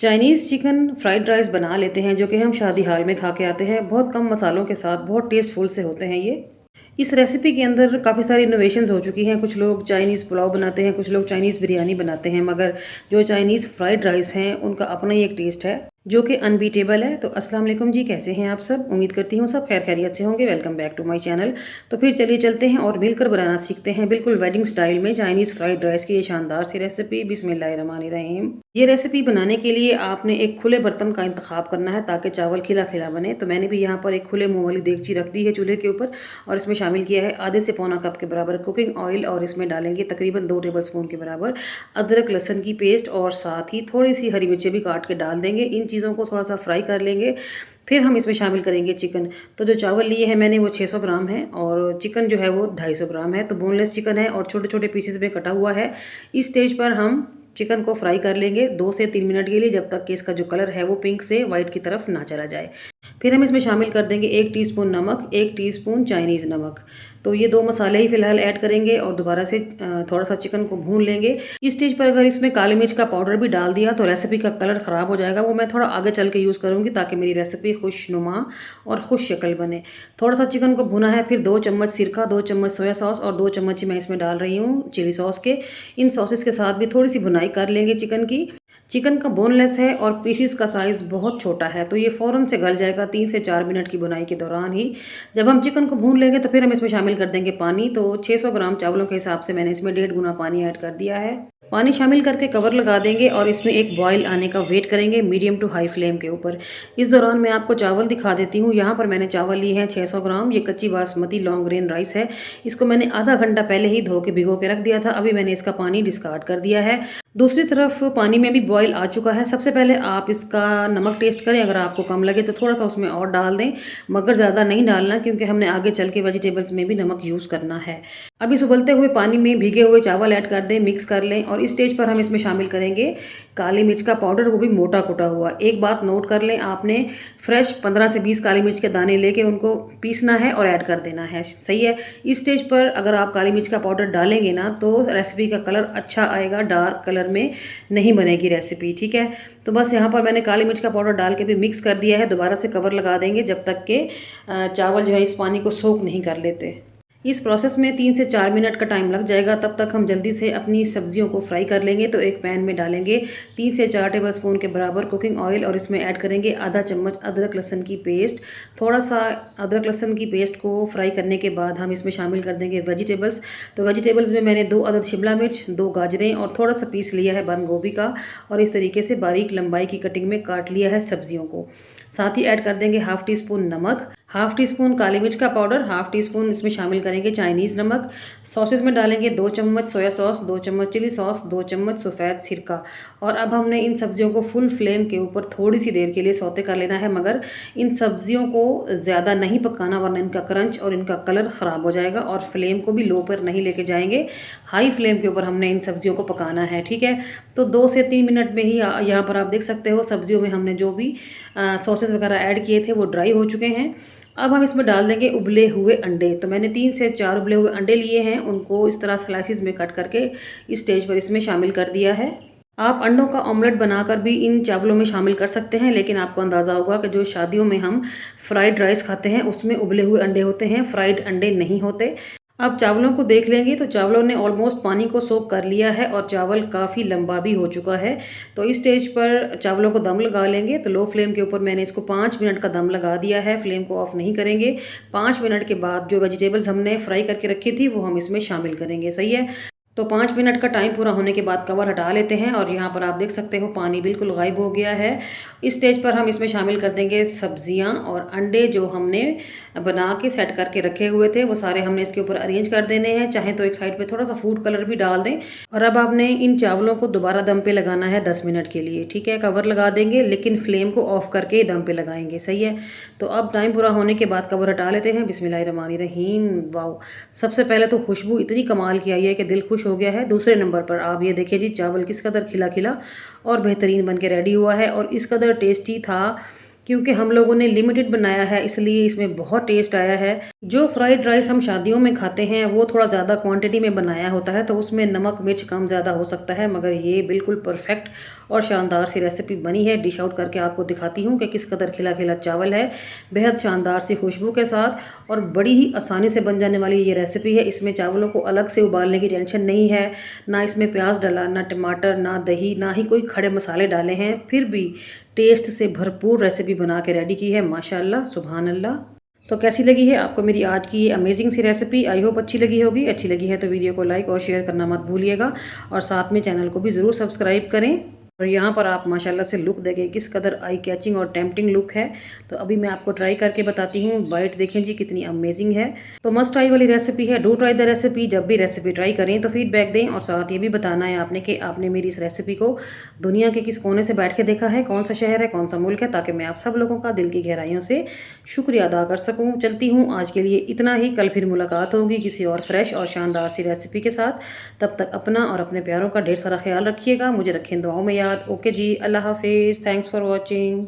Chinese chicken fried rice बना लेते हैं जो कि हम शादी हाल में खा के आते हैं। बहुत कम मसालों के साथ बहुत टेस्टफुल से होते हैं ये। इस रेसिपी के अंदर काफ़ी सारी इनोवेशंस हो चुकी हैं। कुछ लोग चाइनीज़ पुलाव बनाते हैं, कुछ लोग चाइनीज़ बिरयानी बनाते हैं, मगर जो चाइनीज़ फ्राइड राइस हैं उनका अपना ही एक टेस्ट है जो कि अनबीटेबल है। तो अस्सलाम वालेकुम जी, कैसे हैं आप सब? उम्मीद करती हूँ सब खैर खैरियत से होंगे। Welcome back to my channel. तो फिर चलिए चलते हैं और मिलकर बनाना सीखते हैं बिल्कुल वेडिंग स्टाइल में चाइनीज़ फ्राइड राइस की ये शानदार सी रेसिपी। बिस्मिल्लाहिर्रहमानिर्रहीम। ये रेसिपी बनाने के लिए आपने एक खुले बर्तन का इंतखाब करना है ताकि चावल खिला खिला बने। तो मैंने भी यहाँ पर एक खुले मुँह वाली देगची रख दी है चूल्हे के ऊपर और इसमें शामिल किया है आधे से पौना कप के बराबर कुकिंग ऑयल और इसमें डालेंगे तकरीबन 2 टेबल स्पून के बराबर अदरक लहसुन की पेस्ट और साथ ही थोड़ी सी हरी मिर्ची भी काट के डाल देंगे। इन चीज़ों को थोड़ा सा फ्राई कर लेंगे। फिर हम इसमें शामिल करेंगे चिकन। तो जो चावल लिए हैं मैंने वो 600 ग्राम है और चिकन जो है वो 250 ग्राम है। तो बोनलेस चिकन है और छोटे छोटे पीसेस में कटा हुआ है। इस स्टेज पर हम चिकन को फ्राई कर लेंगे 2 से 3 मिनट के लिए, जब तक कि इसका जो कलर है वो पिंक से वाइट की तरफ ना चला जाए। फिर हम इसमें शामिल कर देंगे 1 टीस्पून नमक, 1 टीस्पून चाइनीज़ नमक। तो ये 2 मसाले ही फ़िलहाल ऐड करेंगे और दोबारा से थोड़ा सा चिकन को भून लेंगे। इस स्टेज पर अगर इसमें काली मिर्च का पाउडर भी डाल दिया तो रेसिपी का कलर ख़राब हो जाएगा। वो मैं थोड़ा आगे चल के यूज़ करूँगी ताकि मेरी रेसिपी खुशनुमा और खुश शक्ल बने। थोड़ा सा चिकन को भुना है, फिर 2 चम्मच सिरका, 2 चम्मच सोया सॉस और 2 चम्मच ही मैं इसमें डाल रही हूँ चिली सॉस के। इन सॉसेस के साथ भी थोड़ी सी भुनाई कर लेंगे चिकन की। चिकन का बोनलेस है और पीसीस का साइज़ बहुत छोटा है तो ये फ़ौरन से गल जाएगा 3 से 4 मिनट की भुनाई के दौरान ही। जब हम चिकन को भून लेंगे तो फिर हम इसमें शामिल कर देंगे पानी। तो 600 ग्राम चावलों के हिसाब से मैंने इसमें 1.5 गुना पानी ऐड कर दिया है। पानी शामिल करके कवर लगा देंगे और इसमें एक बॉयल आने का वेट करेंगे मीडियम टू हाई फ्लेम के ऊपर। इस दौरान मैं आपको चावल दिखा देती हूँ। यहाँ पर मैंने चावल लिए हैं 600 ग्राम। ये कच्ची बासमती लॉन्ग ग्रेन राइस है। इसको मैंने आधा घंटा पहले ही धो के भिगो के रख दिया था। अभी मैंने इसका पानी डिस्कार्ड कर दिया है। दूसरी तरफ पानी में भी बॉयल आ चुका है। सबसे पहले आप इसका नमक टेस्ट करें, अगर आपको कम लगे तो थोड़ा सा उसमें और डाल दें, मगर ज़्यादा नहीं डालना क्योंकि हमने आगे चल के वेजिटेबल्स में भी नमक यूज़ करना है। अब इस उबलते हुए पानी में भीगे हुए चावल ऐड कर दें, मिक्स कर लें और इस स्टेज पर हम इसमें शामिल करेंगे काली मिर्च का पाउडर, वो भी मोटा कुटा हुआ। एक बात नोट कर लें, आपने फ्रेश 15 से 20 काली मिर्च के दाने लेके उनको पीसना है और ऐड कर देना है। सही है। इस स्टेज पर अगर आप काली मिर्च का पाउडर डालेंगे ना तो रेसिपी का कलर अच्छा आएगा, डार्क कलर में नहीं बनेगी रेसिपी। ठीक है। तो बस यहाँ पर मैंने काली मिर्च का पाउडर डाल के भी मिक्स कर दिया है। दोबारा से कवर लगा देंगे जब तक के चावल जो है इस पानी को सोख नहीं कर लेते। इस प्रोसेस में 3 से 4 मिनट का टाइम लग जाएगा। तब तक हम जल्दी से अपनी सब्जियों को फ्राई कर लेंगे। तो एक पैन में डालेंगे 3 से 4 टेबल स्पून के बराबर कुकिंग ऑयल और इसमें ऐड करेंगे आधा चम्मच अदरक लहसुन की पेस्ट। थोड़ा सा अदरक लहसुन की पेस्ट को फ्राई करने के बाद हम इसमें शामिल कर देंगे वेजिटेबल्स। तो वेजिटेबल्स में मैंने 2 अदद शिमला मिर्च, 2 गाजरें और थोड़ा सा पीस लिया है बंद गोभी का और इस तरीके से बारीक लंबाई की कटिंग में काट लिया है सब्जियों को। साथ ही ऐड कर देंगे हाफ़ टी स्पून नमक, हाफ़ टी स्पून काली मिर्च का पाउडर, हाफ़ टी स्पून इसमें शामिल करेंगे चाइनीज़ नमक। सॉसेस में डालेंगे 2 चम्मच सोया सॉस, 2 चम्मच चिली सॉस, 2 चम्मच सफ़ेद सिरका। और अब हमने इन सब्जियों को फुल फ्लेम के ऊपर थोड़ी सी देर के लिए सौते कर लेना है, मगर इन सब्जियों को ज़्यादा नहीं पकाना वरना इनका क्रंच और इनका कलर ख़राब हो जाएगा। और फ्लेम को भी लो पर नहीं लेके जाएंगे, हाई फ्लेम के ऊपर हमने इन सब्जियों को पकाना है। ठीक है। तो 2 से 3 मिनट में ही यहाँ पर आप देख सकते हो सब्जियों में हमने जो भी सॉसेस वगैरह ऐड किए थे वो ड्राई हो चुके हैं। अब हम इसमें डाल देंगे उबले हुए अंडे। तो मैंने 3 से 4 उबले हुए अंडे लिए हैं, उनको इस तरह स्लाइसिस में कट करके इस स्टेज पर इसमें शामिल कर दिया है। आप अंडों का ऑमलेट बनाकर भी इन चावलों में शामिल कर सकते हैं, लेकिन आपको अंदाज़ा होगा कि जो शादियों में हम फ्राइड राइस खाते हैं उसमें उबले हुए अंडे होते हैं, फ्राइड अंडे नहीं होते। अब चावलों को देख लेंगे तो चावलों ने ऑलमोस्ट पानी को सोख कर लिया है और चावल काफ़ी लंबा भी हो चुका है। तो इस स्टेज पर चावलों को दम लगा लेंगे। तो लो फ्लेम के ऊपर मैंने इसको 5 मिनट का दम लगा दिया है, फ्लेम को ऑफ नहीं करेंगे। 5 मिनट के बाद जो वेजिटेबल्स हमने फ्राई करके रखी थी वो हम इसमें शामिल करेंगे। सही है। तो 5 मिनट का टाइम पूरा होने के बाद कवर हटा लेते हैं और यहाँ पर आप देख सकते हो पानी बिल्कुल गायब हो गया है। इस स्टेज पर हम इसमें शामिल कर देंगे सब्जियाँ और अंडे जो हमने बना के सेट करके रखे हुए थे, वो सारे हमने इसके ऊपर अरेंज कर देने हैं। चाहे तो एक साइड पे थोड़ा सा फूड कलर भी डाल दें। और अब आपने इन चावलों को दोबारा दम पे लगाना है 10 मिनट के लिए। ठीक है। कवर लगा देंगे लेकिन फ्लेम को ऑफ करके दम पे लगाएंगे। सही है। तो अब टाइम पूरा होने के बाद कवर हटा लेते हैं। बिस्मिल्लाहिर्रहमानिर्रहीम। वाओ, सबसे पहले तो खुशबू इतनी कमाल की आई है कि दिल खुश हो गया है। दूसरे नंबर पर आप ये देखिए जी, चावल किस कदर खिला खिला और बेहतरीन बन के रेडी हुआ है और इस कदर टेस्टी था क्योंकि हम लोगों ने लिमिटेड बनाया है, इसलिए इसमें बहुत टेस्ट आया है। जो फ्राइड राइस हम शादियों में खाते हैं वो थोड़ा ज़्यादा क्वांटिटी में बनाया होता है तो उसमें नमक मिर्च कम ज़्यादा हो सकता है, मगर ये बिल्कुल परफेक्ट और शानदार सी रेसिपी बनी है। डिश आउट करके आपको दिखाती हूँ कि किस कदर खिला खिला चावल है, बेहद शानदार सी खुशबू के साथ और बड़ी ही आसानी से बन जाने वाली ये रेसिपी है। इसमें चावलों को अलग से उबालने की टेंशन नहीं है, ना इसमें प्याज डाला, ना टमाटर, ना दही, ना ही कोई खड़े मसाले डाले हैं, फिर भी टेस्ट से भरपूर रेसिपी बना के रेडी की है। माशाल्लाह, सुभान अल्लाह। तो कैसी लगी है आपको मेरी आज की ये अमेजिंग सी रेसिपी? आई होप अच्छी लगी होगी। अच्छी लगी है तो वीडियो को लाइक और शेयर करना मत भूलिएगा और साथ में चैनल को भी ज़रूर सब्सक्राइब करें। और यहाँ पर आप माशाल्लाह से लुक देखें, किस कदर आई कैचिंग और टेम्पटिंग लुक है। तो अभी मैं आपको ट्राई करके बताती हूँ। बाइट देखें जी कितनी अमेजिंग है। तो मस्ट ट्राई वाली रेसिपी है। Do try the recipe. जब भी रेसिपी ट्राई करें तो फीडबैक दें और साथ ये भी बताना है आपने कि आपने मेरी इस रेसिपी को दुनिया के किस कोने से बैठ के देखा है, कौन सा शहर है, कौन सा मुल्क है, ताकि मैं आप सब लोगों का दिल की गहराइयों से शुक्रिया अदा कर सकूँ। चलती हूँ आज के लिए इतना ही। कल फिर मुलाकात होगी किसी और फ्रेश और शानदार सी रेसिपी के साथ। तब तक अपना और अपने प्यारों का ढेर सारा ख्याल रखिएगा। मुझे रखें दुआओं में याद। ओके जी, अल्लाह हाफिज़। Thanks for watching.